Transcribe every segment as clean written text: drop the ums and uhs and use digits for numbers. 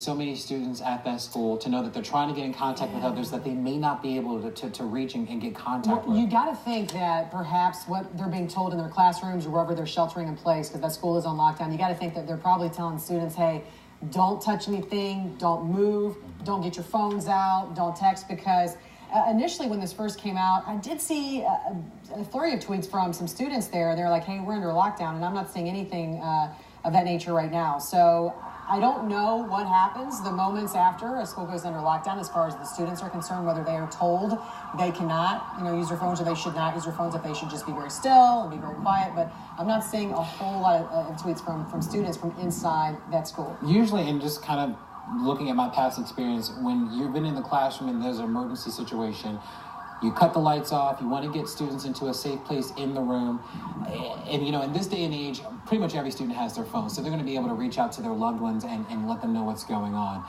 So many students at that school to know that they're trying to get in contact with others that they may not be able to reach and get contact with. You got to think that perhaps what they're being told in their classrooms or wherever they're sheltering in place, because that school is on lockdown, you got to think that they're probably telling students, hey, don't touch anything, don't move, don't get your phones out, don't text, because initially when this first came out, I did see a flurry of tweets from some students there. They're like, hey, we're under lockdown, and I'm not seeing anything of that nature right now. So I don't know what happens the moments after a school goes under lockdown as far as the students are concerned, whether they are told they cannot, use their phones or they should not use their phones, if they should just be very still and be very quiet. But I'm not seeing a whole lot of tweets from students from inside that school. Usually, and just kind of looking at my past experience, when you've been in the classroom and there's an emergency situation, you cut the lights off, you want to get students into a safe place in the room. And in this day and age, pretty much every student has their phone, so they're going to be able to reach out to their loved ones and let them know what's going on.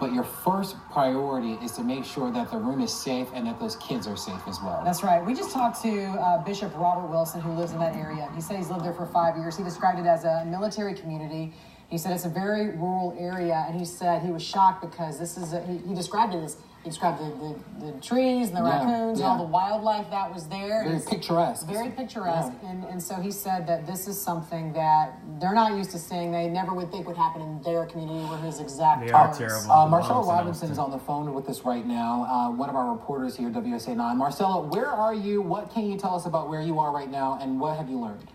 But your first priority is to make sure that the room is safe and that those kids are safe as well. That's right. We just talked to Bishop Robert Wilson, who lives in that area. He said he's lived there for 5 years. He described it as a military community. He said it's a very rural area, and he said he was shocked because this is he described it as, he described the trees and the raccoons and all the wildlife that was there. Very picturesque. Very picturesque. Yeah. And so he said that this is something that they're not used to seeing. They never would think would happen in their community where his exact They are terrible. Marcella Robinson is on the phone with us right now, one of our reporters here at WSA 9. Marcella, where are you? What can you tell us about where you are right now, and what have you learned?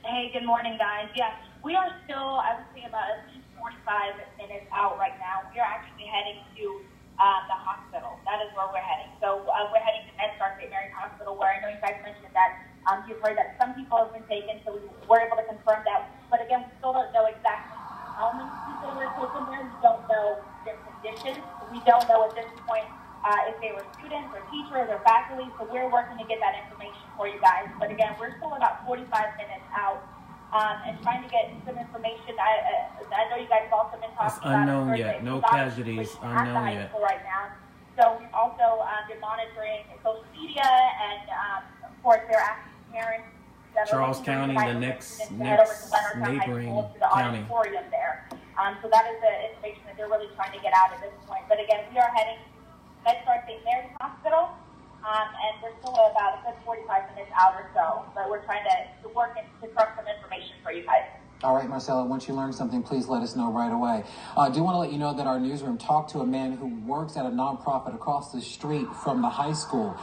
Hey, good morning, guys. Yeah, we are still, I would say, about at least 45 minutes out right now. We are actually heading to the hospital. That is where we're heading. So we're heading to MedStar St. Mary's Hospital, where I know you guys mentioned that you've heard that some people have been taken, so we were able to confirm that. But again, we still don't know exactly how many people were taken there. We don't know their conditions. We don't know at this point if they were students or teachers or faculty. So we're working to get that information for you guys. But again, we're still about 45 minutes out. And trying to get some information. I know you guys have also been talking about unknown yet. No casualties. Unknown yet. Right now. So we've also been monitoring social media, and of course they're asking parents. Charles County, the next neighboring county. There. So that is the information that they're really trying to get out at this point. But again, we are heading to MedStar St. Mary's Hospital. And we're still about a good 45 minutes out or so, but we're trying to work and to correct some information for you guys. All right, Marcella, once you learn something, please let us know right away. I do want to let you know that our newsroom talked to a man who works at a nonprofit across the street from the high school.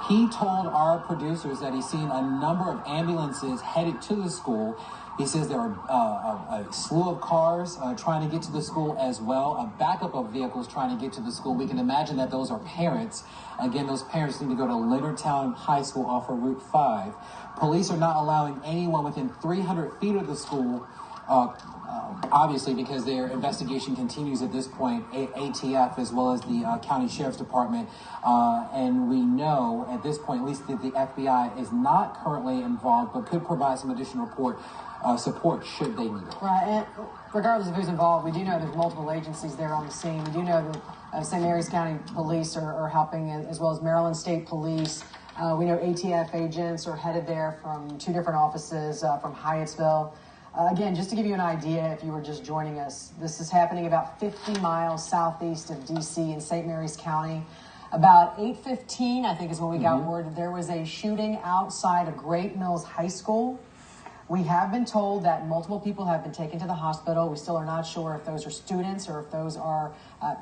He told our producers that he's seen a number of ambulances headed to the school. He says there are a slew of cars trying to get to the school as well, a backup of vehicles trying to get to the school. We can imagine that those are parents. Again, those parents need to go to Leonardtown High School off of Route 5. Police are not allowing anyone within 300 feet of the school, obviously because their investigation continues at this point, ATF as well as the County Sheriff's Department. And we know at this point, at least that the FBI is not currently involved, but could provide some additional support should they need it. Right, and regardless of who's involved, we do know there's multiple agencies there on the scene. We do know that St. Mary's County Police are helping, as well as Maryland State Police. We know ATF agents are headed there from 2 different offices from Hyattsville. Again, just to give you an idea, if you were just joining us, this is happening about 50 miles southeast of D.C. in St. Mary's County. About 8:15, I think is when we got word, there was a shooting outside of Great Mills High School. We have been told that multiple people have been taken to the hospital. We still are not sure if those are students or if those are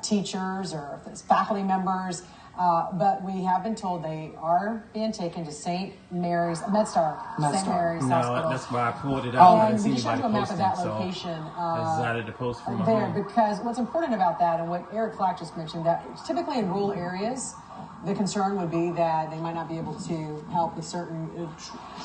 teachers or if it's faculty members. But we have been told they are being taken to St. Mary's, MedStar St. Mary's Hospital. No, that's why I pulled it out. I didn't see we just showed anybody you a map of that posting, location. I decided to post from my there, home. because what's important about that, and what Eric Flack just mentioned, that typically in rural areas, the concern would be that they might not be able to help with certain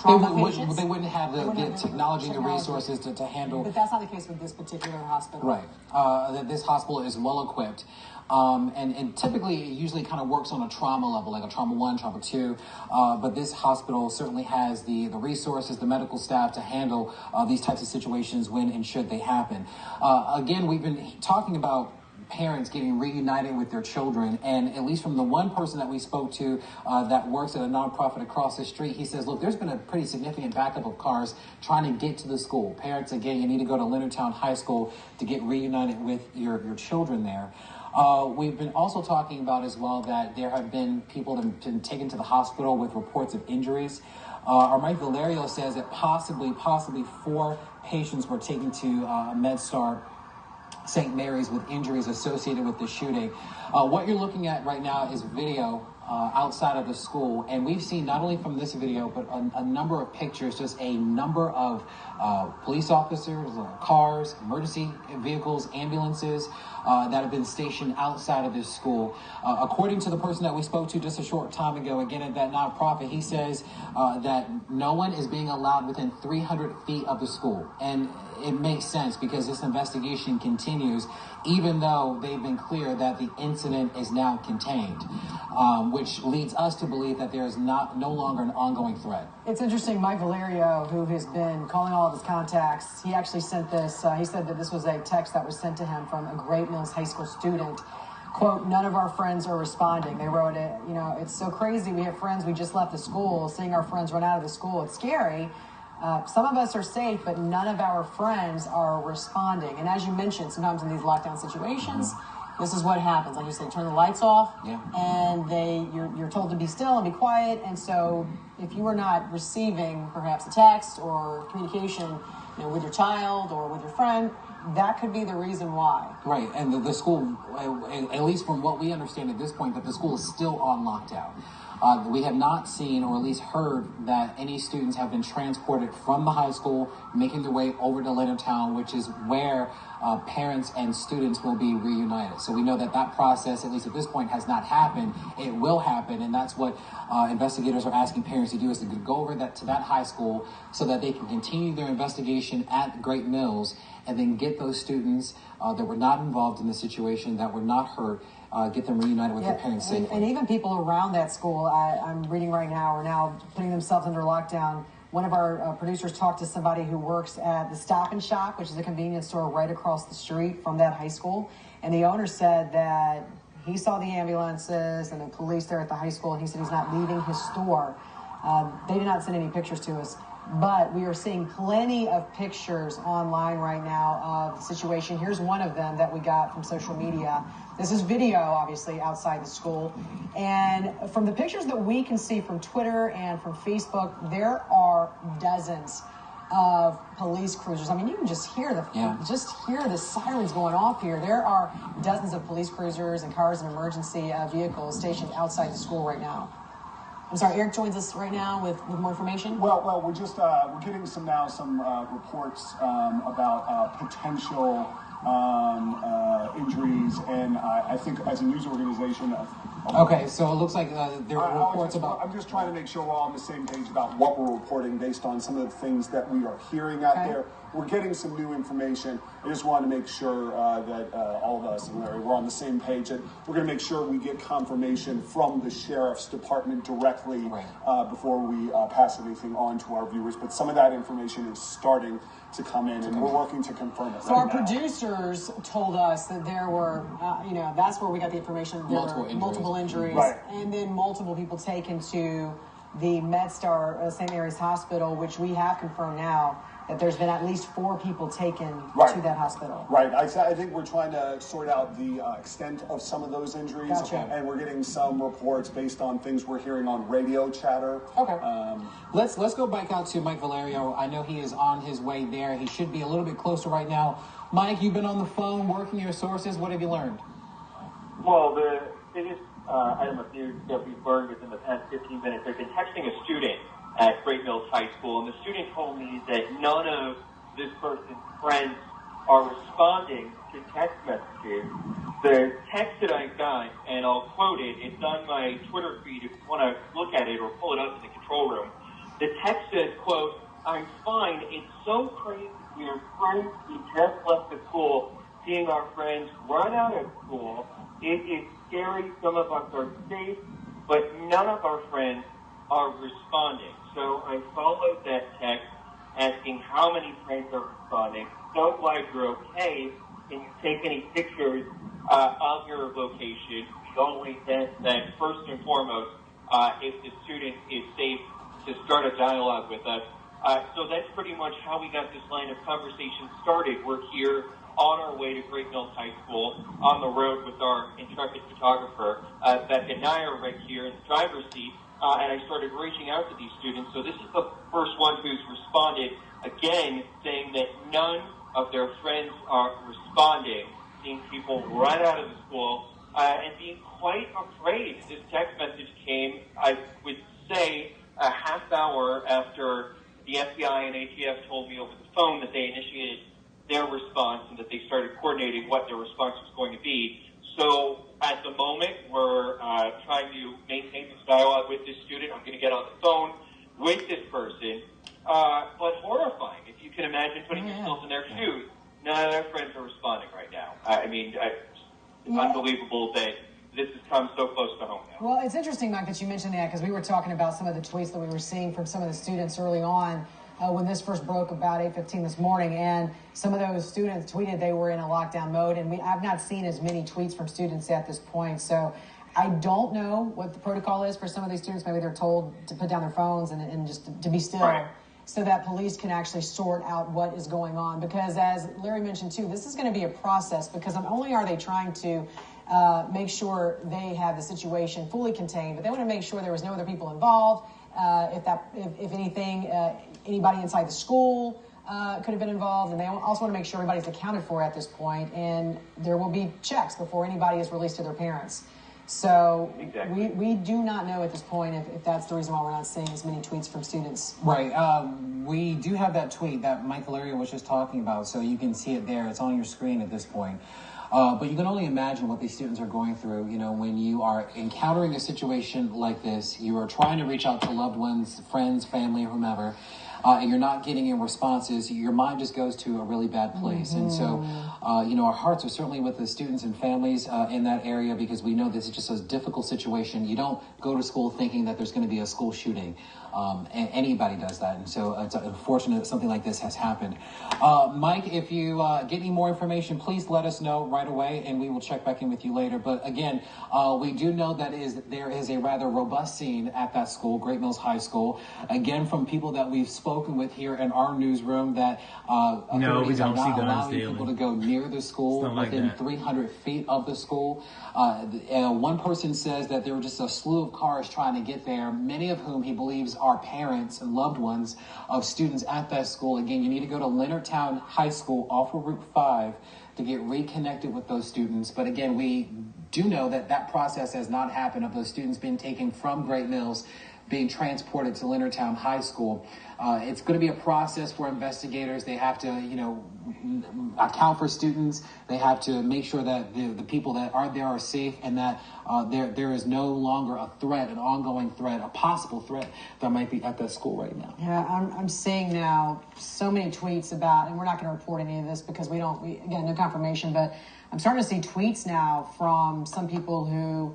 trauma patients. They wouldn't have the technology and the resources to handle. But that's not the case with this particular hospital. Right. This hospital is well equipped. And typically it usually kind of works on a trauma level, like a trauma 1, trauma 2. But this hospital certainly has the resources, the medical staff to handle these types of situations when and should they happen. Again, we've been talking about parents getting reunited with their children. And at least from the one person that we spoke to that works at a nonprofit across the street, he says, look, there's been a pretty significant backup of cars trying to get to the school. Parents, again, you need to go to Leonardtown High School to get reunited with your children there. We've been also talking about as well that there have been people that have been taken to the hospital with reports of injuries. Our Mike Valerio says that possibly 4 patients were taken to MedStar St. Mary's with injuries associated with the shooting. What you're looking at right now is video outside of the school, and we've seen not only from this video but a number of pictures, just a number of police officers, cars, emergency vehicles, ambulances that have been stationed outside of this school. According to the person that we spoke to just a short time ago, again at that nonprofit, he says that no one is being allowed within 300 feet of the school. And it makes sense because this investigation continues, even though they've been clear that the incident is now contained, which leads us to believe that there is no longer an ongoing threat. It's interesting, Mike Valerio, who has been calling all of his contacts, he actually sent this, he said that this was a text that was sent to him from a Great Mills High School student. Quote, none of our friends are responding. They wrote it, you know, it's so crazy. We have friends, we just left the school, seeing our friends run out of the school. It's scary. Some of us are safe, but none of our friends are responding. And as you mentioned, sometimes in these lockdown situations, this is what happens. Like you say, turn the lights off, and you're told to be still and be quiet. And so if you are not receiving perhaps a text or communication, you know, with your child or with your friend, that could be the reason why. Right, and the school, at least from what we understand at this point, that the school is still on lockdown. We have not seen or at least heard that any students have been transported from the high school, making their way over to Leonardtown, which is where parents and students will be reunited. So we know that that process, at least at this point, has not happened. It will happen, and that's what investigators are asking parents to do, is to go over to that high school so that they can continue their investigation at Great Mills and then get those students that were not involved in the situation, that were not hurt, get them reunited with their parents safely. And even people around that school, I'm reading right now, are now putting themselves under lockdown. One of our producers talked to somebody who works at the Stop and Shop, which is a convenience store right across the street from that high school. And the owner said that he saw the ambulances and the police there at the high school, and he said he's not leaving his store. They did not send any pictures to us, but we are seeing plenty of pictures online right now of the situation. Here's one of them that we got from social media. This is video, obviously, outside the school. And from the pictures that we can see from Twitter and from Facebook, there are dozens of police cruisers. I mean, you can just hear the sirens going off here. There are dozens of police cruisers and cars and emergency vehicles stationed outside the school right now. I'm sorry, Eric joins us right now with more information. Well, we're just we're getting some reports about potential injuries, and I think as a news organization. Okay, so it looks like there are reports about. I'm just trying to make sure we're all on the same page about what we're reporting based on some of the things that we are hearing out there. We're getting some new information. I just want to make sure that all of us and Larry, we're on the same page. And we're going to make sure we get confirmation from the sheriff's department directly before we pass anything on to our viewers. But some of that information is starting to come in, and we're working to confirm it. So our producers told us that there were, that's where we got the information. There were multiple injuries, and then multiple people taken to the MedStar St. Mary's Hospital, which we have confirmed now that there's been at least 4 people taken to that hospital. Right. I think we're trying to sort out the extent of some of those injuries. Gotcha. And we're getting some reports based on things we're hearing on radio chatter. Okay. Let's go back out to Mike Valerio. I know he is on his way there. He should be a little bit closer right now. Mike, you've been on the phone working your sources. What have you learned? Well, the biggest item of news that we've learned within the past 15 minutes, I've been texting a student at Great Mills High School, and the student told me that none of this person's friends are responding to text messages. The text that I got, and I'll quote it, it's on my Twitter feed if you want to look at it or pull it up in the control room. The text says, quote, "I'm fine. It's so crazy. We are friends. We just left the school, seeing our friends run out of school. It is scary. Some of us are safe, but none of our friends are responding." So I followed that text asking how many friends are responding. So glad you're okay. Can you take any pictures on your location. We always then first and foremost, if the student is safe, to start a dialogue with us. So that's pretty much how we got this line of conversation started. We're here on our way to Great Mills High School, on the road with our intrepid photographer, Becca and I are right here in the driver's seat, and I started reaching out to these students. So this is the first one who's responded, again, saying that none of their friends are responding, seeing people run out of the school, and being quite afraid. This text message came, I would say, a half hour after the FBI and ATF told me over the phone that they initiated their response and that they started coordinating what their response was going to be. So at the moment, we're trying to maintain this dialogue with this student. I'm going to get on the phone with this person. But horrifying, if you can imagine putting yourself in their shoes. None of their friends are responding right now. It's unbelievable that this has come so close to home now. Well, it's interesting, Mike, that you mentioned that, because we were talking about some of the tweets that we were seeing from some of the students early on when this first broke about 8:15 this morning, and some of those students tweeted they were in a lockdown mode, and I've not seen as many tweets from students at this point. So I don't know what the protocol is for some of these students. Maybe they're told to put down their phones and just to be still. Right. So that police can actually sort out what is going on. Because as Larry mentioned too, this is going to be a process, because not only are they trying to make sure they have the situation fully contained, but they want to make sure there was no other people involved. If anything, anybody inside the school could have been involved, and they also want to make sure everybody's accounted for at this point, and there will be checks before anybody is released to their parents. So exactly. we do not know at this point if that's the reason why we're not seeing as many tweets from students. Right. We do have that tweet that Mike Valerio was just talking about, so you can see it there. It's on your screen at this point. But you can only imagine what these students are going through, you know, when you are encountering a situation like this. You are trying to reach out to loved ones, friends, family, whomever, and you're not getting any responses. Your mind just goes to a really bad place. And so, our hearts are certainly with the students and families in that area, because we know this is just a difficult situation. You don't go to school thinking that there's going to be a school shooting. And anybody does that. And so it's unfortunate that something like this has happened. Mike, if you get any more information, please let us know right away, and we will check back in with you later. But again, we do know that there is a rather robust scene at that school, Great Mills High School. Again, from people that we've spoken with here in our newsroom, that authorities are not allowing people to go near the school within 300 feet of the school. One person says that there were just a slew of cars trying to get there, many of whom he believes are parents and loved ones of students at that school. Again, you need to go to Leonardtown High School off of Route 5 to get reconnected with those students. But again, we do know that that process has not happened, of those students being taken from Great Mills, being transported to Leonardtown High School. It's going to be a process for investigators. They have to, account for students. They have to make sure that the people that are there are safe, and that there is no longer a threat, an ongoing threat, a possible threat that might be at that school right now. Yeah, I'm seeing now so many tweets about, and we're not going to report any of this because again, no confirmation, but I'm starting to see tweets now from some people who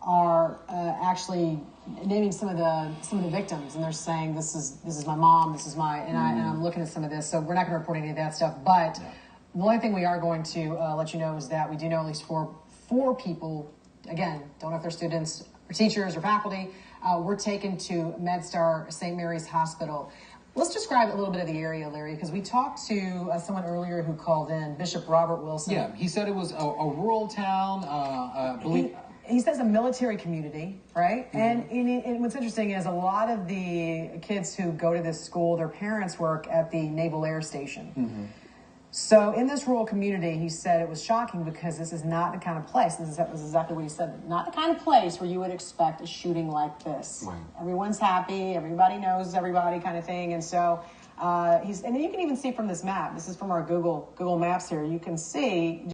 are actually naming some of the victims, and they're saying this is my mom, this is and I'm looking at some of this. So we're not going to report any of that stuff. But the only thing we are going to let you know is that we do know at least four people. Again, don't know if they're students or teachers or faculty. Were taken to MedStar St. Mary's Hospital. Let's describe a little bit of the area, Larry, because we talked to someone earlier who called in, Bishop Robert Wilson. Yeah, he said it was a rural town. He says a military community, right? Mm-hmm. And what's interesting is a lot of the kids who go to this school, their parents work at the Naval Air Station. Mm-hmm. So in this rural community, he said it was shocking because this is not the kind of place, this is exactly what he said, not the kind of place where you would expect a shooting like this. Right. Everyone's happy, everybody knows everybody kind of thing. And so and you can even see from this map, this is from our Google Maps here, you can see